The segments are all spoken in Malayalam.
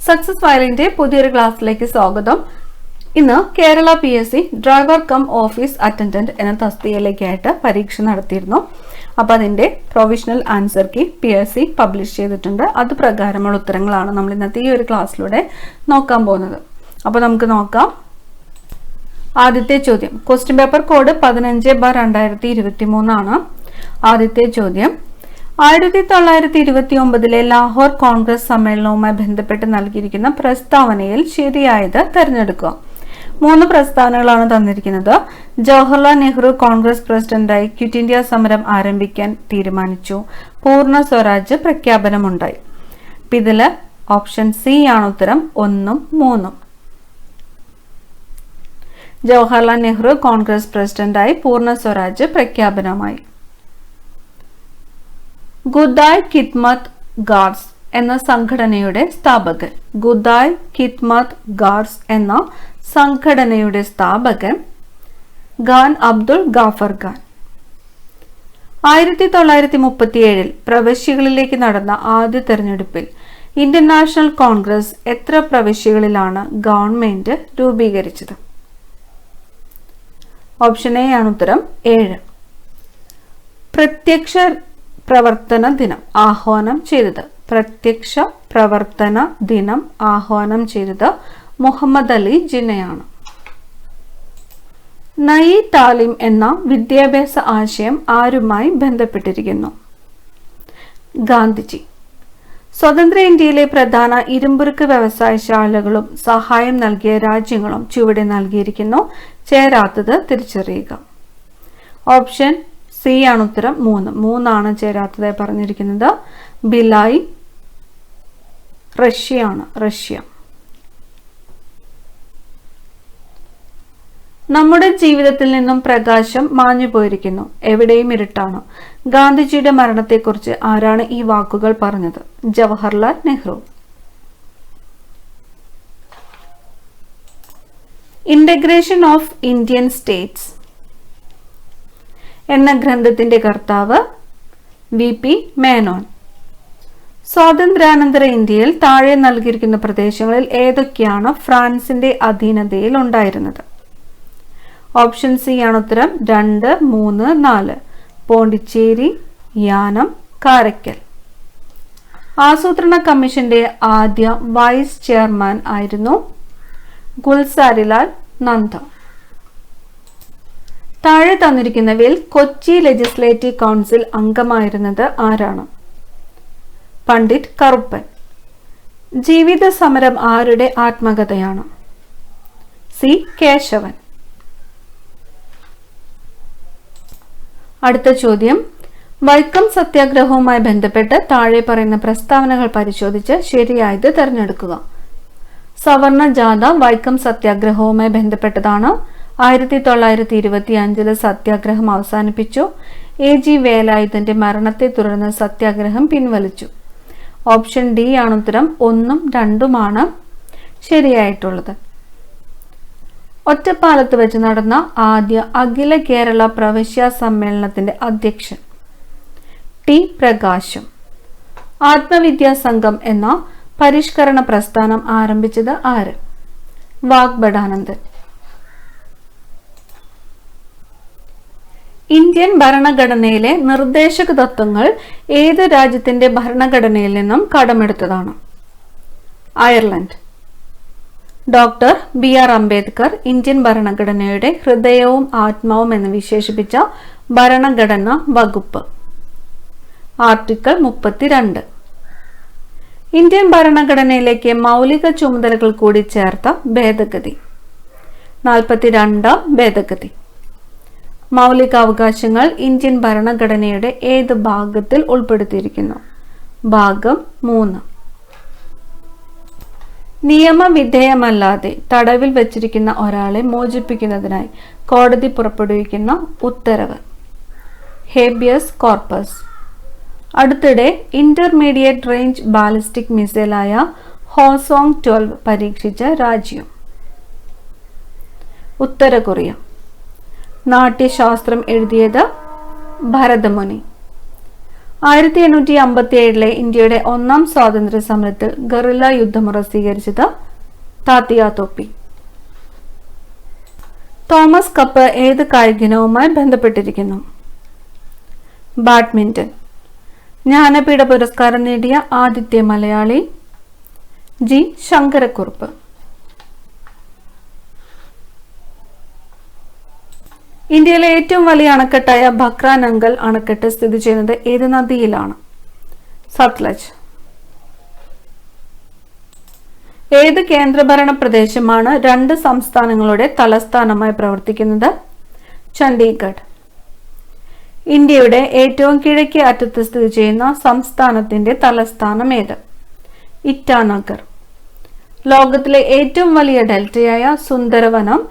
സക്സസ് ഫയലിന്റെ പുതിയൊരു ക്ലാസ്സിലേക്ക് സ്വാഗതം. ഇന്ന് Kerala PSC driver cum office attendant എന്ന തസ്തികയിലേക്കായിട്ട് പരീക്ഷ നടത്തിയിരുന്നു. അപ്പോൾ അതിന്റെ provisional answer key PSC publish ചെയ്തിട്ടുണ്ട്. അത് പ്രകാരമുള്ള ഉത്തരങ്ങളാണ് നമ്മൾ ഇന്നത്തെ ഈ ഒരു ക്ലാസ്സിലൂടെ നോക്കാൻ പോകുന്നത്. അപ്പോൾ നമുക്ക് നോക്കാം. ആദ്യത്തെ ചോദ്യം ക്വസ്റ്റ്യൻ പേപ്പർ കോഡ് 15/2023 ആണ്. ആദ്യത്തെ ചോദ്യം 1929 ലാഹോർ കോൺഗ്രസ് സമ്മേളനവുമായി ബന്ധപ്പെട്ട് നൽകിയിരിക്കുന്ന പ്രസ്താവനയിൽ ശരിയായത് തിരഞ്ഞെടുക്കുക. 3 പ്രസ്താവനകളാണ് തന്നിരിക്കുന്നത്. ജവഹർലാൽ നെഹ്റു കോൺഗ്രസ് പ്രസിഡന്റായി ക്വിറ്റ് ഇന്ത്യ സമരം ആരംഭിക്കാൻ തീരുമാനിച്ചു. പൂർണ്ണ സ്വരാജ് പ്രഖ്യാപനമുണ്ടായി. ഇതില് ഓപ്ഷൻ സി ആണ് ഉത്തരം 1ഉം 3ഉം. ജവഹർലാൽ നെഹ്റു കോൺഗ്രസ് പ്രസിഡന്റായി പൂർണ്ണ സ്വരാജ് പ്രഖ്യാപനമായി. ഗുദായ് ഖിദ്മത്ത് ഗാർഡ്സ് എന്ന സംഘടനയുടെ സ്ഥാപകൻ. ഗുദായ് ഖിദ്മത്ത് ഗാർഡ്സ് എന്ന സംഘടനയുടെ സ്ഥാപകൻ ഖാൻ അബ്ദുൾ ഗാഫർ ഖാൻ. 1937 പ്രവിശ്യകളിലേക്ക് നടന്ന ആദ്യ തെരഞ്ഞെടുപ്പിൽ ഇന്ത്യൻ നാഷണൽ കോൺഗ്രസ് എത്ര പ്രവിശ്യകളിലാണ് ഗവൺമെന്റ് രൂപീകരിച്ചത്? ഓപ്ഷൻ എ ആണ് ഉത്തരം 7. പ്രത്യക്ഷ പ്രവർത്തന ദിനം ആഹ്വാനം ചെയ്തത്. പ്രത്യക്ഷ പ്രവർത്തന ദിനം ആഹ്വാനം ചെയ്തത് മുഹമ്മദ് അലി ജിന്നയാണ്. നയി താലിം എന്ന വിദ്യാഭ്യാസ ആശയം ആരുമായി ബന്ധപ്പെട്ടിരിക്കുന്നു? ഗാന്ധിജി. സ്വതന്ത്ര ഇന്ത്യയിലെ പ്രധാന ഇരുമ്പുരുക്ക് വ്യവസായശാലകളും സഹായം നൽകിയ രാജ്യങ്ങളും ചുവടെ നൽകിയിരിക്കുന്നു. ചേരാത്തത് തിരിച്ചറിയുക. ഓപ്ഷൻ സി ആണ് ഉത്തരം 3 ചേരാത്തതായി പറഞ്ഞിരിക്കുന്നത്. ബിലായ് റഷ്യയാണ്. റഷ്യ. നമ്മുടെ ജീവിതത്തിൽ നിന്നും പ്രകാശം മാഞ്ഞു പോയിരിക്കുന്നു, എവിടെയും ഇരുട്ടാണ്. ഗാന്ധിജിയുടെ മരണത്തെക്കുറിച്ച് ആരാണ് ഈ വാക്കുകൾ പറഞ്ഞത്? Jawaharlal Nehru. Integration of Indian States എന്ന ഗ്രന്ഥത്തിന്റെ കർത്താവ് VP മേനോൻ. സ്വാതന്ത്ര്യാനന്തര ഇന്ത്യയിൽ താഴെ നൽകിയിരിക്കുന്ന പ്രദേശങ്ങളിൽ ഏതൊക്കെയാണ് ഫ്രാൻസിന്റെ അധീനതയിൽ ഉണ്ടായിരുന്നത്? ഓപ്ഷൻ സി ആണ് ഉത്തരം 2, 3, 4. പോണ്ടിച്ചേരി, യാനം, കാരയ്ക്കൽ. ആസൂത്രണ കമ്മീഷന്റെ ആദ്യ വൈസ് ചെയർമാൻ ആയിരുന്നു ഗുൽസാരിലാൽ നന്ദ. താഴെ തന്നിരിക്കുന്നവയിൽ കൊച്ചി ലെജിസ്ലേറ്റീവ് കൗൺസിൽ അംഗമായിരുന്നത് ആരാണ്? പണ്ഡിറ്റ് കറുപ്പൻ. ജീവിത സമരം ആരുടെ ആത്മകഥയാണ്? സി കേശവൻ. അടുത്ത ചോദ്യം വൈക്കം സത്യാഗ്രഹവുമായി ബന്ധപ്പെട്ട് താഴെ പറയുന്ന പ്രസ്താവനകൾ പരിശോധിച്ച് ശരിയായത് തിരഞ്ഞെടുക്കുക. സവർണ ജാഥ വൈക്കം സത്യാഗ്രഹവുമായി ബന്ധപ്പെട്ടതാണ്. 1925 സത്യാഗ്രഹം അവസാനിപ്പിച്ചു. AG വേലായുധന്റെ മരണത്തെ തുടർന്ന് സത്യാഗ്രഹം പിൻവലിച്ചു. ഓപ്ഷൻ ഡി ആണ് ഉത്തരം 1ഉം 2ഉമാണ് ശരിയായിട്ടുള്ളത്. ഒറ്റപ്പാലത്ത് വെച്ച് നടന്ന ആദ്യ അഖില കേരള പ്രവിശ്യ സമ്മേളനത്തിന്റെ അധ്യക്ഷൻ ടി പ്രകാശം. ആത്മവിദ്യാ സംഘം എന്ന പരിഷ്കരണ പ്രസ്ഥാനം ആരംഭിച്ചത് ആര്? വാഗ്ഭടാനന്ദൻ. ഇന്ത്യൻ ഭരണഘടനയിലെ നിർദ്ദേശക തത്വങ്ങൾ ഏത് രാജ്യത്തിന്റെ ഭരണഘടനയിൽ നിന്നും കടമെടുത്തതാണ്? Ireland. Doctor BR Ambedkar Indian ഭരണഘടനയുടെ ഹൃദയവും ആത്മാവും എന്ന് വിശേഷിപ്പിച്ച ഭരണഘടനാ വകുപ്പ്? ആർട്ടിക്കിൾ 32. ഇന്ത്യൻ ഭരണഘടനയിലേക്ക് മൗലിക ചുമതലകൾ കൂടി ചേർത്ത ഭേദഗതി? 42ാം ഭേദഗതി. മൗലികാവകാശങ്ങൾ ഇന്ത്യൻ ഭരണഘടനയുടെ ഏത് ഭാഗത്തിൽ ഉൾപ്പെടുത്തിയിരിക്കുന്നു? ഭാഗം 3. നിയമവിധേയമല്ലാതെ തടവിൽ വച്ചിരിക്കുന്ന ഒരാളെ മോചിപ്പിക്കുന്നതിനായി കോടതി പുറപ്പെടുവിക്കുന്ന ഉത്തരവ്? Habeas corpus. അടുത്തിടെ ഇന്റർമീഡിയറ്റ് റേഞ്ച് ബാലിസ്റ്റിക് മിസൈലായ ഹോസോങ് 12 പരീക്ഷിച്ച രാജ്യം? ഉത്തര കൊറിയ. നാട്യശാസ്ത്രം എഴുതിയത് ഭരതമുനി. 1857 ഇന്ത്യയുടെ ഒന്നാം സ്വാതന്ത്ര്യ സമരത്തിൽ ഗറില്ല യുദ്ധമുറ സ്വീകരിച്ചത് താത്തിയ തോപ്പി. തോമസ് കപ്പ് ഏത് കായിക ഇനവുമായി ബന്ധപ്പെട്ടിരിക്കുന്നു? ബാഡ്മിന്റൺ. ജ്ഞാനപീഠ പുരസ്കാരം നേടിയ ആദ്യത്തെ മലയാളി? ജി ശങ്കരക്കുറുപ്പ്. ഇന്ത്യയിലെ ഏറ്റവും വലിയ അണക്കെട്ടായ ഭക്രാനങ്കൽ അണക്കെട്ട് സ്ഥിതി ചെയ്യുന്നത് ഏത് നദിയിലാണ്? സത്ലജ്. ഏത് കേന്ദ്രഭരണ പ്രദേശമാണ് 2 സംസ്ഥാനങ്ങളുടെ തലസ്ഥാനമായി പ്രവർത്തിക്കുന്നത്? ചണ്ഡീഗഡ്. ഇന്ത്യയുടെ ഏറ്റവും കിഴക്കേ അറ്റത്ത് സ്ഥിതി ചെയ്യുന്ന സംസ്ഥാനത്തിന്റെ തലസ്ഥാനം ഏത്? ഇറ്റാനഗർ. ലോകത്തിലെ ഏറ്റവും വലിയ ഡെൽറ്റയായ സുന്ദരവനം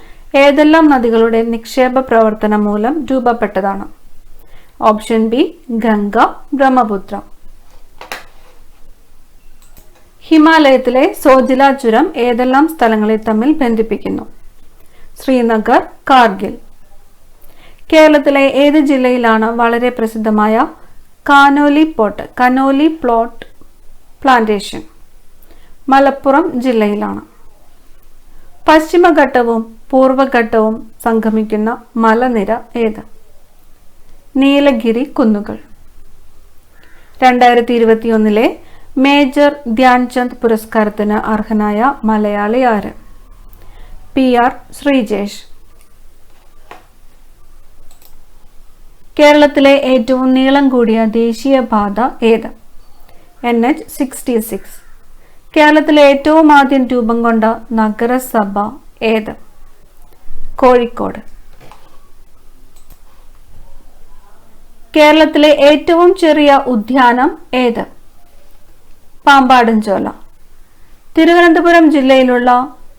ഏതെല്ലാം നദികളുടെ നിക്ഷേപ പ്രവർത്തനം മൂലം രൂപപ്പെട്ടതാണ്? Option B Ganga, Brahmaputra. ഹിമാലയത്തിലെ സോജില ചുരം ഏതെല്ലാം സ്ഥലങ്ങളെ തമ്മിൽ ബന്ധിപ്പിക്കുന്നു? ശ്രീനഗർ, കാർഗിൽ. കേരളത്തിലെ ഏത് ജില്ലയിലാണ് വളരെ പ്രസിദ്ധമായ കനോലി പ്ലോട്ട് പ്ലാന്റേഷൻ? മലപ്പുറം ജില്ലയിലാണ്. പശ്ചിമഘട്ടവും പൂർവഘട്ടവും സംഗമിക്കുന്ന മലനിര ഏത്? നീലഗിരി കുന്നുകൾ. 2021 മേജർ ധ്യാൻചന്ദ് പുരസ്കാരത്തിന് അർഹനായ മലയാളി ആര്? PR ശ്രീജേഷ്. കേരളത്തിലെ ഏറ്റവും നീളം കൂടിയ ദേശീയപാത ഏത്? NH-66. കേരളത്തിലെ ഏറ്റവും ആദ്യം രൂപം കൊണ്ട നഗരസഭ ഏത്? കോഴിക്കോട്. കേരളത്തിലെ ഏറ്റവും ചെറിയ ഉദ്യാനം ഏത്? പാമ്പാടുംചോല. തിരുവനന്തപുരം ജില്ലയിലുള്ള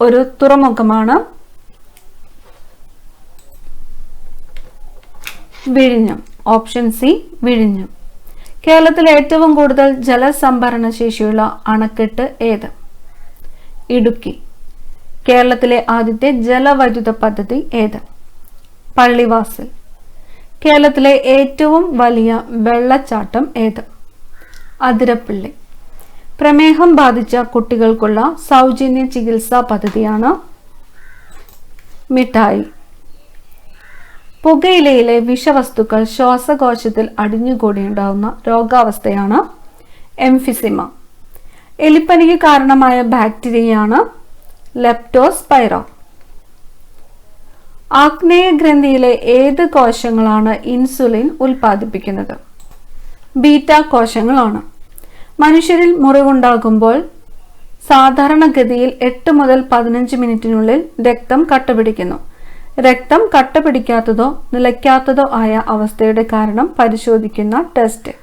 ഒരു തുറമുഖമാണ് വിഴിഞ്ഞം. ഓപ്ഷൻ സി വിഴിഞ്ഞം. കേരളത്തിലെ ഏറ്റവും കൂടുതൽ ജലസംഭരണ ശേഷിയുള്ള അണക്കെട്ട് ഏത്? ഇടുക്കി. കേരളത്തിലെ ആദ്യത്തെ ജലവൈദ്യുത പദ്ധതി ഏത്? പള്ളിവാസൽ. കേരളത്തിലെ ഏറ്റവും വലിയ വെള്ളച്ചാട്ടം ഏത്? അതിരപ്പിള്ളി. പ്രമേഹം ബാധിച്ച കുട്ടികൾക്കുള്ള സൗജന്യ ചികിത്സാ പദ്ധതിയാണ് മിഠായി. പുകയിലയിലെ വിഷവസ്തുക്കൾ ശ്വാസകോശത്തിൽ അടിഞ്ഞുകൂടിയുണ്ടാവുന്ന രോഗാവസ്ഥയാണ് എംഫിസിമ. എലിപ്പനിക്ക് കാരണമായ ബാക്ടീരിയയാണ് ലെപ്റ്റോസ്പൈറോ. ആഗ്നേയ ഗ്രന്ഥിയിലെ ഏത് കോശങ്ങളാണ് ഇൻസുലിൻ ഉൽപ്പാദിപ്പിക്കുന്നത്? ബീറ്റ കോശങ്ങളാണ്. മനുഷ്യരിൽ മുറിവുണ്ടാകുമ്പോൾ സാധാരണഗതിയിൽ 8 മുതൽ 15 മിനിറ്റിനുള്ളിൽ രക്തം കട്ടപിടിക്കുന്നു. രക്തം കട്ടപിടിക്കാത്തതോ നിലയ്ക്കാത്തതോ ആയ അവസ്ഥയുടെ കാരണം പരിശോധിക്കുന്ന ടെസ്റ്റ്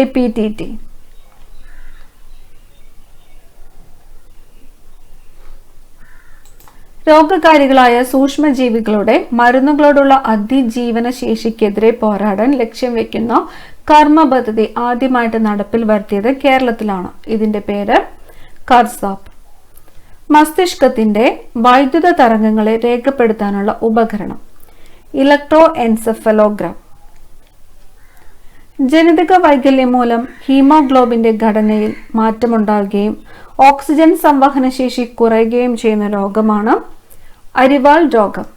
APTT. രോഗകാരികളായ സൂക്ഷ്മജീവികളുടെ മരുന്നുകളോടുള്ള അതിജീവന ശേഷിക്കെതിരെ പോരാടാൻ ലക്ഷ്യം വെക്കുന്ന കർമ്മ പദ്ധതി ആദ്യമായിട്ട് നടപ്പിൽ വരുത്തിയത് കേരളത്തിലാണ്. ഇതിന്റെ പേര് കർസാപ്പ്. മസ്തിഷ്കത്തിന്റെ വൈദ്യുത തരംഗങ്ങളെ രേഖപ്പെടുത്താനുള്ള ഉപകരണം ഇലക്ട്രോ എൻസെഫലോഗ്രാം. ജനിതക വൈകല്യം മൂലം ഹീമോഗ്ലോബിന്റെ ഘടനയിൽ മാറ്റമുണ്ടാകുകയും ഓക്സിജൻ സംവഹന ശേഷി കുറയുകയും ചെയ്യുന്ന രോഗമാണ് അരിവാൾ രോഗം.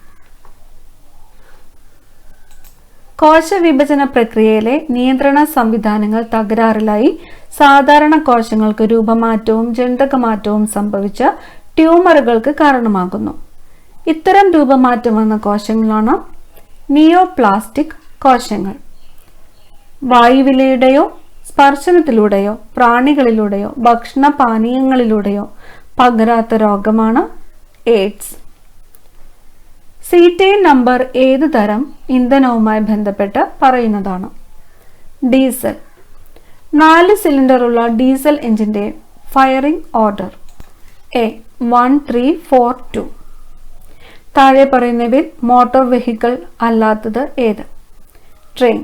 കോശവിഭജന പ്രക്രിയയിലെ നിയന്ത്രണ സംവിധാനങ്ങൾ തകരാറിലായി സാധാരണ കോശങ്ങൾക്ക് രൂപമാറ്റവും ജനിതകമാറ്റവും സംഭവിച്ച ട്യൂമറുകൾക്ക് കാരണമാകുന്നു. ഇത്തരം രൂപമാറ്റം വന്ന കോശങ്ങളാണ് നിയോപ്ലാസ്റ്റിക് കോശങ്ങൾ. വായുവിലൂടെയോ സ്പർശനത്തിലൂടെയോ പ്രാണികളിലൂടെയോ ഭക്ഷണപാനീയങ്ങളിലൂടെയോ പകരാത്ത രോഗമാണ് എയ്ഡ്സ്. സീറ്റൈൻ നമ്പർ ഏത് തരം ഇന്ധനവുമായി ബന്ധപ്പെട്ട് പറയുന്നതാണ്? ഡീസൽ. 4 സിലിണ്ടറുള്ള ഡീസൽ എഞ്ചിന്റെ ഫയറിംഗ് ഓർഡർ A 1 3 4 2. താഴെ പറയുന്നവയിൽ മോട്ടോർ വെഹിക്കിൾ അല്ലാത്തത് ഏത്? ട്രെയിൻ.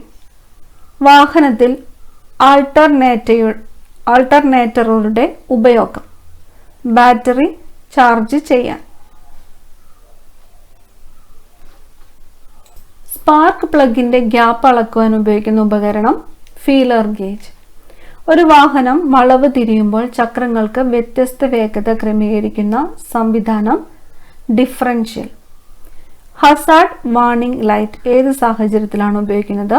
വാഹനത്തിൽ ആൾട്ടർനേറ്ററുകളുടെ ഉപയോഗം ബാറ്ററി ചാർജ് ചെയ്യാൻ. സ്പാർക്ക് പ്ലഗിന്റെ ഗ്യാപ്പ് അളക്കുവാൻ ഉപയോഗിക്കുന്ന ഉപകരണം ഫീലർ ഗേജ്. ഒരു വാഹനം വളവ് തിരിയുമ്പോൾ ചക്രങ്ങൾക്ക് വ്യത്യസ്ത വേഗത ക്രമീകരിക്കുന്ന സംവിധാനം ഡിഫറൻഷ്യൽ. ഹസാർഡ് വാർണിംഗ് ലൈറ്റ് ഏത് സാഹചര്യത്തിലാണ് ഉപയോഗിക്കുന്നത്?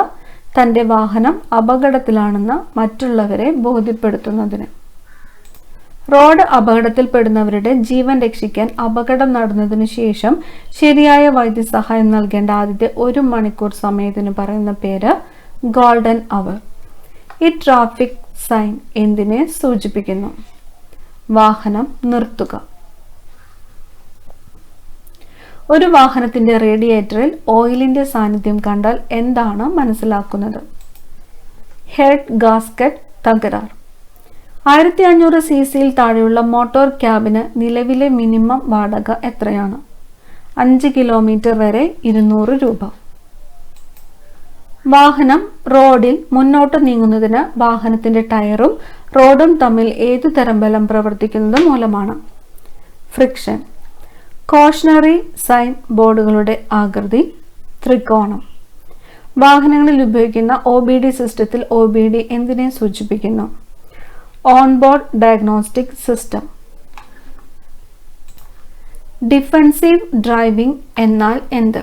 തൻ്റെ വാഹനം അപകടത്തിലാണെന്ന് മറ്റുള്ളവരെ ബോധ്യപ്പെടുത്തുന്നതിന്. റോഡ് അപകടത്തിൽപ്പെടുന്നവരുടെ ജീവൻ രക്ഷിക്കാൻ അപകടം നടന്നതിനു ശേഷം ശരിയായ വൈദ്യസഹായം നൽകേണ്ട ആദ്യത്തെ 1 മണിക്കൂർ സമയത്തിന് പറയുന്ന പേര് ഗോൾഡൻ അവർ. ഈ ട്രാഫിക് സൈൻ എന്തിനെ സൂചിപ്പിക്കുന്നു? വാഹനം നിർത്തുക. ഒരു വാഹനത്തിന്റെ റേഡിയേറ്ററിൽ ഓയിലിന്റെ സാന്നിധ്യം കണ്ടാൽ എന്താണ് മനസ്സിലാക്കുന്നത്? ഹെഡ് ഗാസ്കറ്റ് തകരാർ. 1500 cc താഴെയുള്ള മോട്ടോർ ക്യാബിന് നിലവിലെ മിനിമം വാടക എത്രയാണ്? 5 കിലോമീറ്റർ വരെ 200 രൂപ. വാഹനം റോഡിൽ മുന്നോട്ട് നീങ്ങുന്നതിന് വാഹനത്തിന്റെ ടയറും റോഡും തമ്മിൽ ഏതു തരം ബലം പ്രവർത്തിക്കുന്നത് മൂലമാണ്? ഫ്രിക്ഷൻ. കോഷണറി സൈൻ ബോർഡുകളുടെ ആകൃതി ത്രികോണം. വാഹനങ്ങളിൽ ഉപയോഗിക്കുന്ന OBD സിസ്റ്റത്തിൽ OBD എന്തിനെ സൂചിപ്പിക്കുന്നു? Onboard diagnostic system. Defensive driving എന്നാൽ എന്ത്?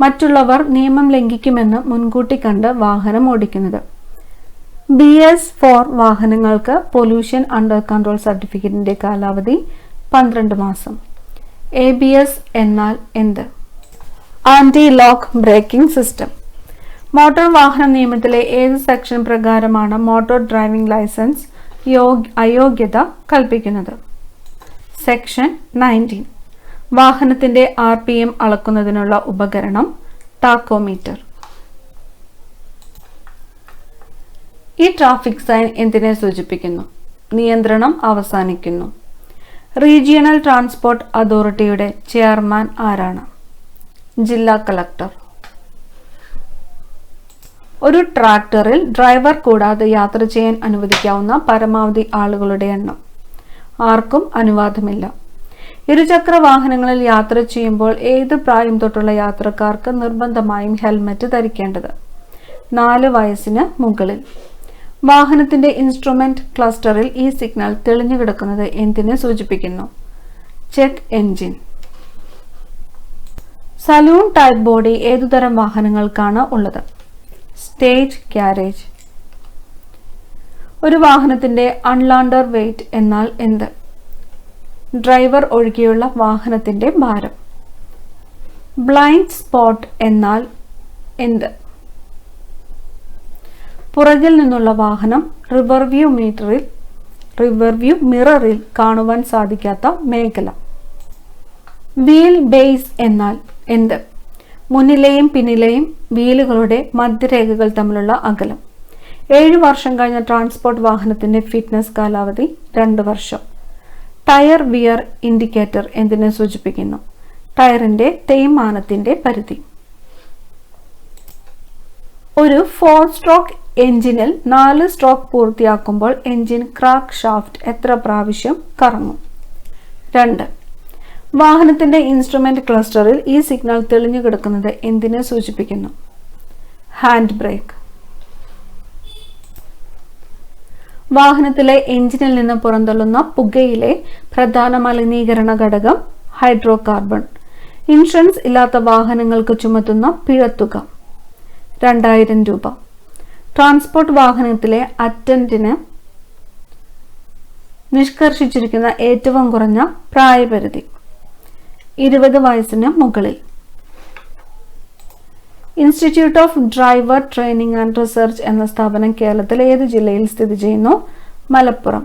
മറ്റുള്ളവർ നിയമം ലംഘിക്കുമെന്ന് മുൻകൂട്ടി കണ്ട് വാഹനം ഓടിക്കുന്നത്. BS4 വാഹനങ്ങൾക്ക് പൊല്യൂഷൻ അണ്ടർ കൺട്രോൾ സർട്ടിഫിക്കറ്റിന്റെ കാലാവധി 12 മാസം. ABS എന്നാൽ എന്ത്? Anti lock braking system. Motor വാഹന നിയമത്തിലെ ഏത് സെക്ഷൻ പ്രകാരമാണ് മോട്ടോർ ഡ്രൈവിംഗ് ലൈസൻസ് അയോഗ്യത കൽപ്പിക്കുന്നത്? സെക്ഷൻ 19. വാഹനത്തിന്റെ RPM അളക്കുന്നതിനുള്ള ഉപകരണം ടാക്കോമീറ്റർ. ഈ ട്രാഫിക് സൈൻ എന്തിനെ സൂചിപ്പിക്കുന്നു? നിയന്ത്രണം അവസാനിക്കുന്നു. റീജിയണൽ ട്രാൻസ്പോർട്ട് അതോറിറ്റിയുടെ ചെയർമാൻ ആരാണ്? ജില്ലാ കളക്ടർ. ഒരു ട്രാക്ടറിൽ ഡ്രൈവർ കൂടാതെ യാത്ര ചെയ്യാൻ അനുവദിക്കാവുന്ന പരമാവധി ആളുകളുടെ എണ്ണം. ആർക്കും അനുവാദമില്ല. ഇരുചക്ര വാഹനങ്ങളിൽ യാത്ര ചെയ്യുമ്പോൾ ഏത് പ്രായം തൊട്ടുള്ള യാത്രക്കാർക്ക് നിർബന്ധമായും ഹെൽമറ്റ് ധരിക്കേണ്ടത്? 4 വയസ്സിന് മുകളിൽ. വാഹനത്തിന്റെ ഇൻസ്ട്രുമെന്റ് ക്ലസ്റ്ററിൽ ഈ സിഗ്നൽ തെളിഞ്ഞു കിടക്കുന്നത് എന്തിനെ സൂചിപ്പിക്കുന്നു? Check engine. Salon type body ഏതുതരം വാഹനങ്ങൾക്കാണ് ഉള്ളത്? Stage carriage. ഒരു വാഹനത്തിന്റെ അൺലാൻഡർ വെയിറ്റ് എന്നാൽ എന്ത്? ഡ്രൈവർ ഒഴികെയുള്ള വാഹനത്തിന്റെ ഭാരം. ബ്ലൈൻഡ് സ്പോട്ട് എന്നാൽ എന്ത്? പുറകിൽ നിന്നുള്ള വാഹനം റിവർവ്യൂ മിററിൽ കാണുവാൻ സാധിക്കാത്ത മേഖല. വീൽ ബേസ് എന്നാൽ എന്ത്? മുന്നിലെയും പിന്നിലെയും വീലുകളുടെ മധ്യരേഖകൾ തമ്മിലുള്ള അകലം. 7 വർഷം കഴിഞ്ഞ ട്രാൻസ്പോർട്ട് വാഹനത്തിന്റെ ഫിറ്റ്നസ് കാലാവധി 2 വർഷം. ടയർ വിയർ ഇൻഡിക്കേറ്റർ എന്തിനെ സൂചിപ്പിക്കുന്നു? ടയറിന്റെ തേയ്മാനത്തിന്റെ പരിധി. ഒരു 4 സ്ട്രോക്ക് എഞ്ചിനിൽ 4 സ്ട്രോക്ക് പൂർത്തിയാക്കുമ്പോൾ എഞ്ചിൻ ക്രാങ്ക് ഷാഫ്റ്റ് എത്ര പ്രാവശ്യം കറങ്ങും? 2. വാഹനത്തിന്റെ ഇൻസ്ട്രുമെന്റ് ക്ലസ്റ്ററിൽ ഈ സിഗ്നൽ തെളിഞ്ഞു കിടക്കുന്നത് എന്തിനെ സൂചിപ്പിക്കുന്നു? Hand brake. വാഹനത്തിലെ എഞ്ചിനിൽ നിന്ന് പുറന്തള്ളുന്ന പുകയിലെ പ്രധാന മലിനീകരണ ഘടകം ഹൈഡ്രോ കാർബൺ. ഇൻഷുറൻസ് ഇല്ലാത്ത വാഹനങ്ങൾക്ക് ചുമത്തുന്ന പിഴത്തുക 2000 രൂപ. ട്രാൻസ്പോർട്ട് വാഹനത്തിലെ അറ്റൻഡന്റിന് നിഷ്കർഷിച്ചിരിക്കുന്ന ഏറ്റവും കുറഞ്ഞ പ്രായപരിധി 20 വയസ്സിന് മുകളിൽ. Institute of driver training and research എന്ന സ്ഥാപനം കേരളത്തിൽ ഏത് ജില്ലയിൽ സ്ഥിതി ചെയ്യുന്നു? മലപ്പുറം.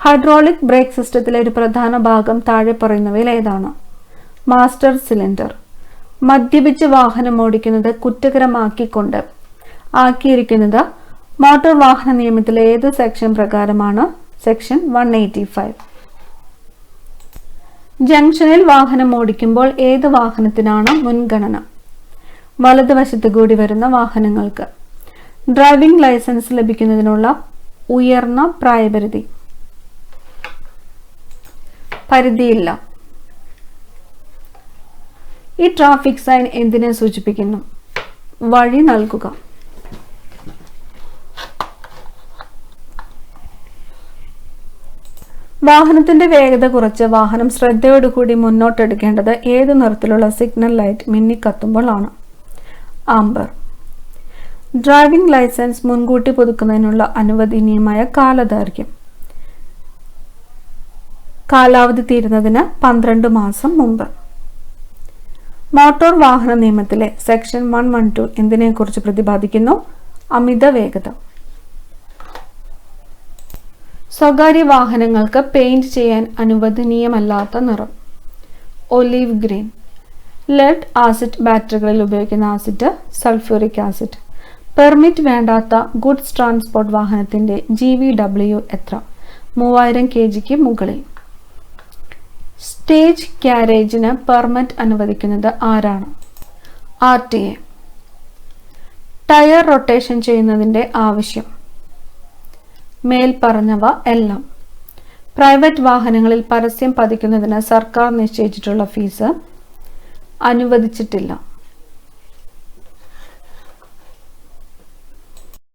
ഹൈഡ്രോളിക് ബ്രേക്ക് സിസ്റ്റത്തിലെ ഒരു പ്രധാന ഭാഗം താഴെ പറയുന്നവയിൽ ഏതാണ്? Master cylinder. മദ്യപിച്ച് വാഹനം ഓടിക്കുന്നത് കുറ്റകരമാക്കിക്കൊണ്ട് ആക്കിയിരിക്കുന്നത് മോട്ടോർ വാഹന നിയമത്തിലെ ഏത് സെക്ഷൻ പ്രകാരമാണ്? സെക്ഷൻ 185. ജംഗ്ഷനിൽ വാഹനം ഓടിക്കുമ്പോൾ ഏത് വാഹനത്തിനാണ് മുൻഗണന? വലതുവശത്ത് കൂടി വരുന്ന വാഹനങ്ങൾക്ക്. ഡ്രൈവിംഗ് ലൈസൻസ് ലഭിക്കുന്നതിനുള്ള ഉയർന്ന പ്രായപരിധി. പരിധിയില്ല. ഈ ട്രാഫിക് സൈൻ എന്തിനെ സൂചിപ്പിക്കുന്നു? വഴി നൽകുക. വാഹനത്തിന്റെ വേഗത കുറച്ച് വാഹനം ശ്രദ്ധയോടുകൂടി മുന്നോട്ടെടുക്കേണ്ടത് ഏത് നിറത്തിലുള്ള സിഗ്നൽ ലൈറ്റ് മിന്നിക്കത്തുമ്പോൾ ആണ്? ആംബർ. ഡ്രൈവിംഗ് ലൈസൻസ് മുൻകൂട്ടി പുതുക്കുന്നതിനുള്ള അനുവദനീയമായ കാലദൈർഘ്യം. കാലാവധി തീരുന്നതിന് 12 മാസം മുമ്പ്. മോട്ടോർ വാഹന നിയമത്തിലെ സെക്ഷൻ 112 എന്തിനെക്കുറിച്ച് പ്രതിപാദിക്കുന്നു? അമിത വേഗത. സ്വകാര്യ വാഹനങ്ങൾക്ക് പെയിന്റ് ചെയ്യാൻ അനുവദനീയമല്ലാത്ത നിറം. Olive green. ലെഡ് ആസിഡ് ബാറ്ററികളിൽ ഉപയോഗിക്കുന്ന ആസിഡ് സൾഫ്യൂറിക് ആസിഡ്. പെർമിറ്റ് വേണ്ടാത്ത ഗുഡ്സ് ട്രാൻസ്പോർട്ട് വാഹനത്തിന്റെ GVW എത്ര? 3000 kgക്ക് മുകളിൽ. സ്റ്റേജ് ക്യാരേജിന് പെർമിറ്റ് അനുവദിക്കുന്നത് ആരാണ്? RTA. ടയർ റൊട്ടേഷൻ ചെയ്യുന്നതിന്റെ ആവശ്യം. മേൽപ്പറഞ്ഞവ എല്ലാം. പ്രൈവറ്റ് വാഹനങ്ങളിൽ പരസ്യം പതിക്കുന്നതിന് സർക്കാർ നിശ്ചയിച്ചിട്ടുള്ള ഫീസ് അനുവദിച്ചിട്ടില്ല.